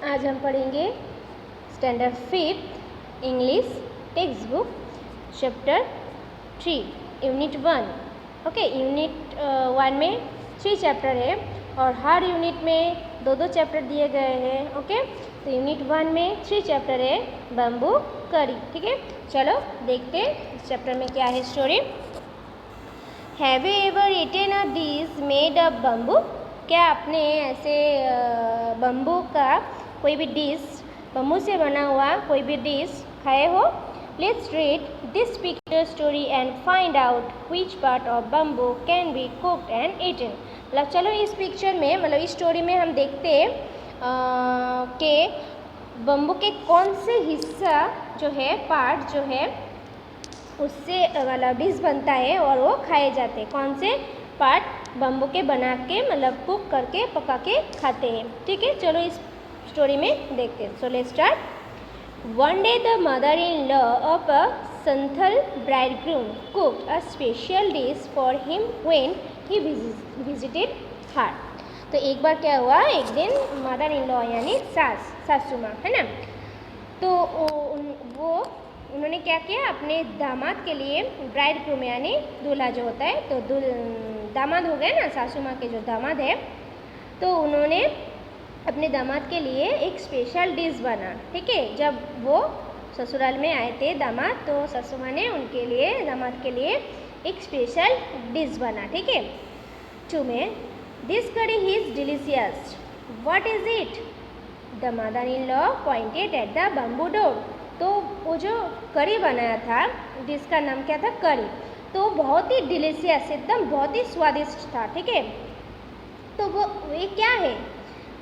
आज हम पढ़ेंगे standard 5 English text book chapter 3 unit 1। Okay, unit 1 में 3 चैप्टर है और हर यूनिट में दो चैप्टर दिए गए हैं। ओके, तो यूनिट 1 में 3 चैप्टर है बम्बू करी। ठीक है, चलो देखते इस चैप्टर में क्या है story. Have you ever eaten a dish made of bamboo? क्या आपने ऐसे बम्बू का कोई भी डिश, बम्बू से बना हुआ कोई भी डिश खाए हो? Let's read this picture story and find out which part of bamboo can be cooked and eaten. मतलब चलो इस पिक्चर में, मतलब इस स्टोरी में हम देखते हैं कि बम्बू के कौन से हिस्सा जो है, पार्ट जो है, उससे मतलब डिश बनता है और वो खाए जाते हैं। कौन से पार्ट बम्बू के बना के, मतलब कुक करके, पका के खाते हैं। ठीक है, चलो इस स्टोरी में देखते हैं। So let's start. One day the mother in law of a Santhal bridegroom cooked a special dish for him when he visited her. तो एक बार क्या हुआ, एक दिन मदर इन लॉ यानी सासू माँ है ना, तो उन्होंने क्या किया, अपने दामाद के लिए, ब्राइड ग्रूम यानी दूल्हा जो होता है, तो दामाद हो गए ना, सासू माँ के जो दामाद है, तो उन्होंने अपने दामाद के लिए एक स्पेशल डिश बना। ठीक है, जब वो ससुराल में आए थे दामाद, तो सासू माँ ने उनके लिए, दामाद के लिए एक स्पेशल डिश बना। ठीक है, टू में दिस करी is delicious, what is it? The mother in law pointed at the bamboo door. तो वो जो करी बनाया था, डिश का नाम क्या था, करी, तो बहुत ही डिलीशियस, एकदम बहुत ही स्वादिष्ट था। ठीक है, तो वो ये क्या है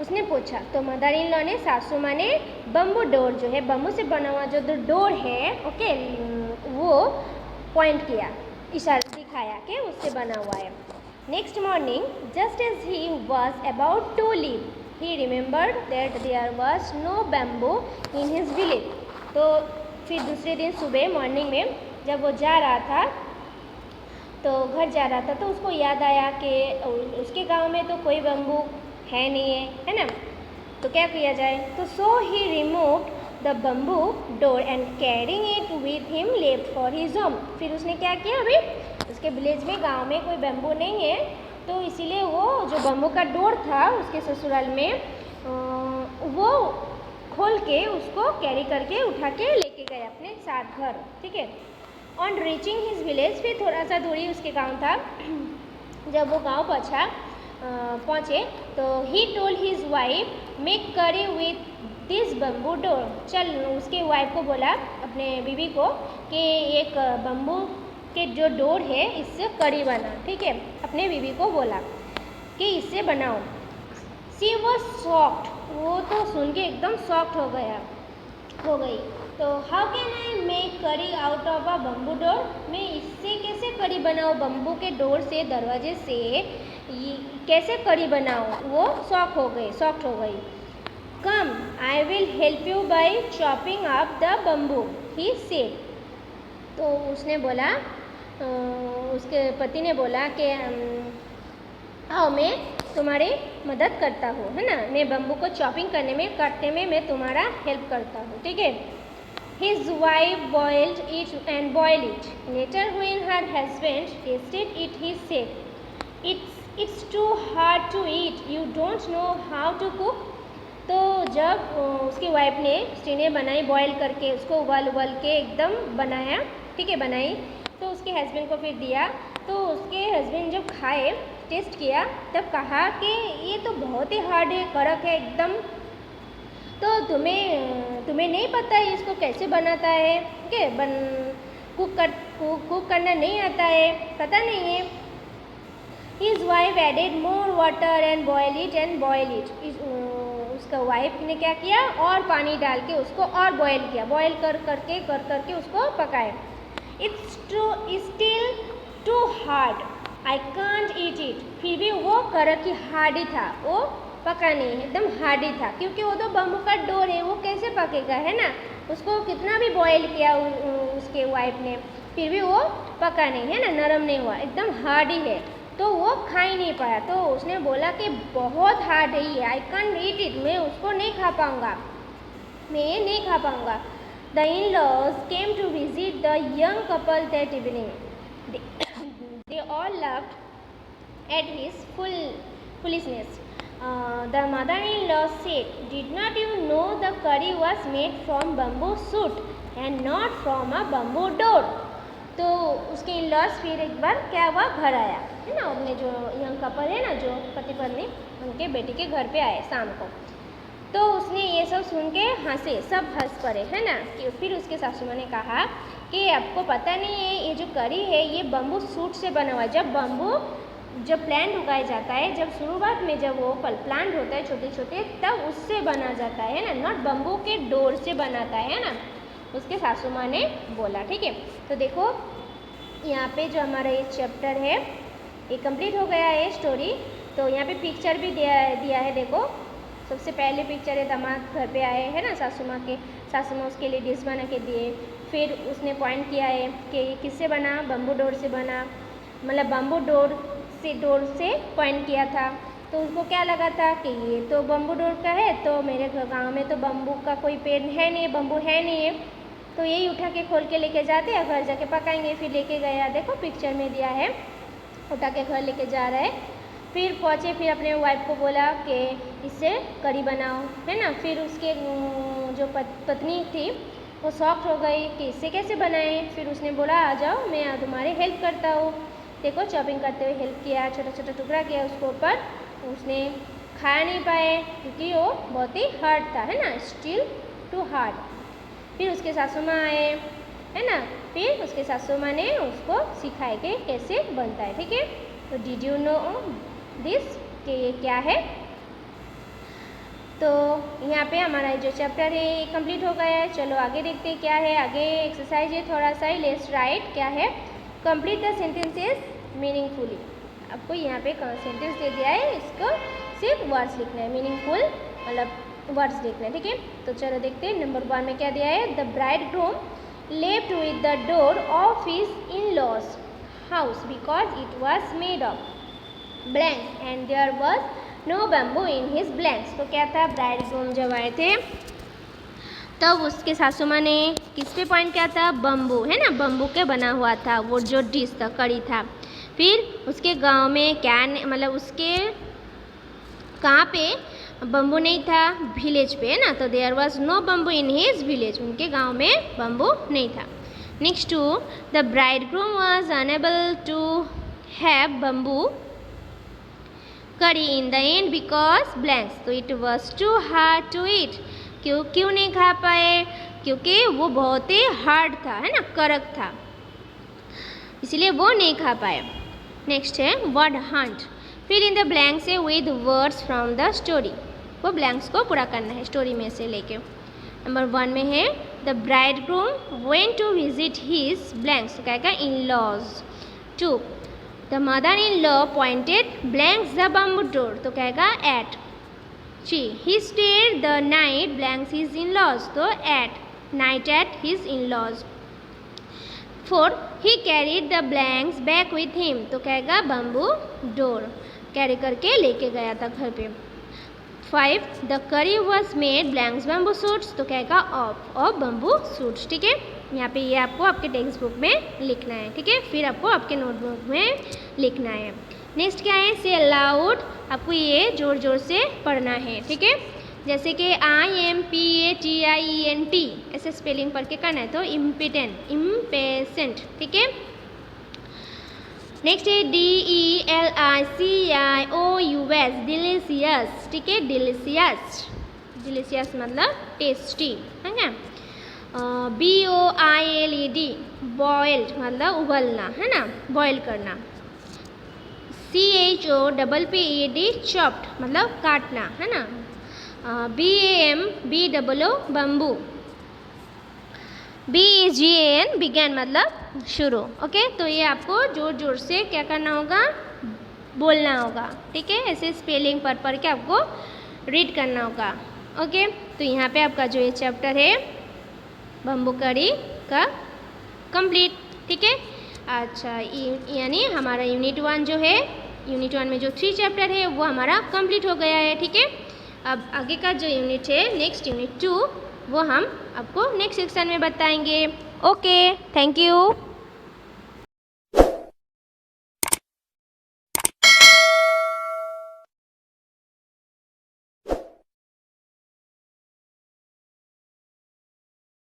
उसने पूछा, तो मदर इन लॉ ने, सासू माँ ने बम्बू डोर जो है, बम्बू से बना हुआ जो डोर है, ओके, वो पॉइंट किया, इशारा दिखाया कि उससे बना हुआ है। Next morning just as he was about to leave he remembered that there was no bamboo in his village। तो फिर दूसरे दिन सुबह मॉर्निंग में जब वो जा रहा था, तो घर जा रहा था, तो उसको याद आया कि उसके गांव में तो कोई बम्बू है नहीं है ना, तो क्या किया जाए। तो so he removed the bamboo door and carrying it with him left for his home. फिर उसने क्या किया, अभी उसके विलेज में, गांव में कोई बम्बू नहीं है, तो इसीलिए वो जो बम्बू का डोर था उसके ससुराल में, वो खोल के उसको कैरी करके उठा के लेके गए अपने साथ घर। ठीक है, ऑन रीचिंग हिज विलेज, फिर थोड़ा सा दूरी उसके गांव था, जब वो गांव पहुँचे तो he told his wife make करी विथ दिस बम्बू डोर। चल, उसके वाइफ को बोला, अपने बीवी को, कि एक बम्बू के जो डोर है इससे करी बना। ठीक है, अपने बीवी को बोला कि इससे बनाओ। सी वॉज शॉक्ड, वो तो सुन के एकदम शॉक्ड हो गई। तो हाउ कैन आई मेक करी out of a bamboo door? मैं इससे कैसे करी बनाऊँ, बम्बू के डोर से, दरवाजे से कैसे करी बनाऊँ? वो शॉक्ड हो गई। Come I will help you by chopping up the bamboo, he said. तो उसने बोला, उसके पति ने बोला कि आओ, मैं तुम्हारी मदद करता हूँ, है ना, मैं बम्बू को चॉपिंग करने में, काटने में मैं तुम्हारा हेल्प करता हूँ। ठीक है, his wife boiled it and boil it later when her husband tasted it he said it's too hard to eat, you don't know how to cook. तो जब उसकी वाइफ ने स्टीने बनाई, बॉयल करके उसको उबाल के एकदम बनाया, ठीक है, बनाई, तो उसके हस्बैंड को फिर दिया। तो उसके हस्बैंड जब खाए, टेस्ट किया, तब कहा कि ये तो बहुत ही हार्ड है, कड़क है एकदम, तो तुम्हें नहीं पता है इसको कैसे बनाता है, ठीक है, कुक करना नहीं आता है, पता नहीं है। His wife added more water and boil it। उसका वाइफ ने क्या किया, और पानी डाल के उसको और बॉयल किया, बॉयल कर करके उसको पकाया। It's still too hard, I can't eat it। फिर भी वो कड़क ही हार्ड ही था, वो पका नहीं, एकदम हार्ड ही था, क्योंकि वो तो बम्बू का डोर है, वो कैसे पकेगा, है ना। उसको कितना भी बॉयल किया उसके वाइफ ने, फिर भी वो पका नहीं, है ना, नरम नहीं हुआ, एकदम हार्ड ही है। तो वो खा ही नहीं पाया। तो उसने बोला कि बहुत हार्ड है ये, आई कैंट ईट इट, मैं उसको नहीं खा पाऊँगा, मैं ये नहीं खा पाऊँगा। The in-laws came to visit the young couple that evening. They all laughed at his foolishness. The mother-in-law said, "Did not you know the curry was made from bamboo shoot and not from a bamboo door?" तो उसके in-laws फिर एक बार क्या हुआ, घर आया है ना, अपने जो यंग कपल है ना, जो पति पत्नी, उनके बेटी के घर पे आए शाम को। तो उसने ये सब सुन के हंसे, सब हंस पड़े है ना। कि फिर उसके सासू माँ ने कहा कि आपको पता नहीं है ये जो करी है ये बम्बू सूट से बना हुआ है। जब प्लांट उगाया जाता है, जब शुरुआत में जब वो प्लांट होता है छोटे छोटे, तब उससे बना जाता है ना, नॉट बम्बू के डोर से बनाता है ना, उसके सासू माँ ने बोला। ठीक है, तो देखो यहाँ पे जो हमारा ये चैप्टर है ये कंप्लीट हो गया है स्टोरी। तो यहाँ पे पिक्चर भी दिया है। देखो सबसे पहले पिक्चर है, दामाद घर पे आए है ना, सासू माँ उसके लिए डिश बना के दिए। फिर उसने पॉइंट किया है कि किससे बना, बम्बू डोर से बना, मतलब बम्बू डोर से पॉइंट किया था। तो उसको क्या लगा था कि ये तो बम्बू डोर का है, तो मेरे गांव में तो बम्बू का कोई पेड़ है नहीं, बम्बू है नहीं है, तो यही उठा के खोल के लेके जाते हैं, घर जाके पकाएंगे। फिर लेके गया, देखो पिक्चर में दिया है, उठा के घर लेके जा रहा है। फिर पहुँचे, फिर अपने वाइफ को बोला कि इससे करी बनाओ है ना। फिर उसके जो पत्नी थी वो शॉक्ड हो गई कि इससे कैसे बनाएं। फिर उसने बोला आ जाओ, मैं तुम्हारी हेल्प करता हूँ। देखो चॉपिंग करते हुए हेल्प किया, छोटा छोटा टुकड़ा किया उसको ऊपर। उसने खा नहीं पाए क्योंकि वो बहुत ही हार्ड था है ना, स्टिल टू हार्ड। फिर उसके सासू माँ आए है ना, फिर उसके सासू माँ ने उसको सिखाए कि कैसे बनता है। ठीक है, तो डिड यू नो दिस कि ये क्या है। तो यहाँ पे हमारा जो चैप्टर है ये कंप्लीट हो गया है। चलो आगे देखते हैं क्या है। आगे एक्सरसाइज है थोड़ा सा, लेट्स राइट क्या है, कंप्लीट द सेंटेंसेस मीनिंगफुली। आपको यहाँ पे सेंटेंस दे दिया है, इसको सिर्फ वर्ड्स लिखना है, मीनिंगफुल मतलब वर्ड्स लिखना है। ठीक है, तो चलो देखते हैं। नंबर 1 में क्या दिया है, the bridegroom left with the door of his in-laws house because it was made of blanks and there was no bamboo in his blanks. तो क्या था, ब्राइडग्रूम जब आए थे तब उसके सासू माँ ने किस पे पॉइंट किया था, बम्बू है ना, बम्बू के बना हुआ था वो जो डिश था, कड़ी था। फिर उसके गांव में क्या मतलब उसके कहाँ पे बम्बू नहीं था, विलेज पे है ना, तो there was no bamboo in his village, उनके गांव में बम्बू नहीं था। Next to, the bridegroom was unable to have bamboo curry in the end because blanks, तो it was too hard to eat. क्यों नहीं खा पाए, क्योंकि वो बहुत ही हार्ड था है ना, कड़क था, इसलिए वो नहीं खा पाए। नेक्स्ट है word hunt, fill in the blanks with words from the story. वो ब्लैंक्स को पूरा करना है स्टोरी में से लेके। नंबर 1 में है the bridegroom went to visit his blanks, तो कहेगा in laws. 2, the mother in law pointed blanks the bamboo door, तो कहेगा at. 3, he stayed the night blanks his in-laws, तो at night at his in-laws। 4, he carried the blanks back with him, तो कहेगा bamboo door, carry करके लेके गया था घर पे। 5, the curry was made blanks bamboo shoots, तो कहेगा ऑफ बम्बू शूट्स। ठीक है, यहाँ पे ये आपको आपके टेक्स्ट बुक में लिखना है। ठीक है, फिर आपको आपके नोटबुक में लिखना है। नेक्स्ट क्या है, से अलाउड, आपको ये जोर जोर से पढ़ना है। ठीक है, जैसे कि IMPATIENT ऐसे स्पेलिंग पढ़ के करना है, तो इम्पिटेंट, इम्पेशेंट। ठीक है, नेक्स्ट है DELICIOUS, डिलीशियस। ठीक है, डिलीशियस, डिलीशियस मतलब टेस्टी है ना। BOILED, बॉइल्ड मतलब उबलना है ना, बॉयल करना। CHOPPED, चॉप्ड मतलब काटना है ना। BAMBOO, bamboo. BEGAN, बिगैन मतलब शुरू। ओके, तो ये आपको जोर जोर से क्या करना होगा, बोलना होगा। ठीक है, ऐसे स्पेलिंग पढ़ के आपको रीड करना होगा। ओके, तो यहाँ पे आपका जो ये चैप्टर है बम्बू करी का कंप्लीट। ठीक है, अच्छा, यानी हमारा यूनिट 1 जो है यूनिट 1 में जो 3 चैप्टर है वो हमारा कंप्लीट हो गया है। ठीक है, अब आगे का जो यूनिट है नेक्स्ट यूनिट 2 वो हम आपको नेक्स्ट सेक्शन में बताएंगे। Okay, thank you.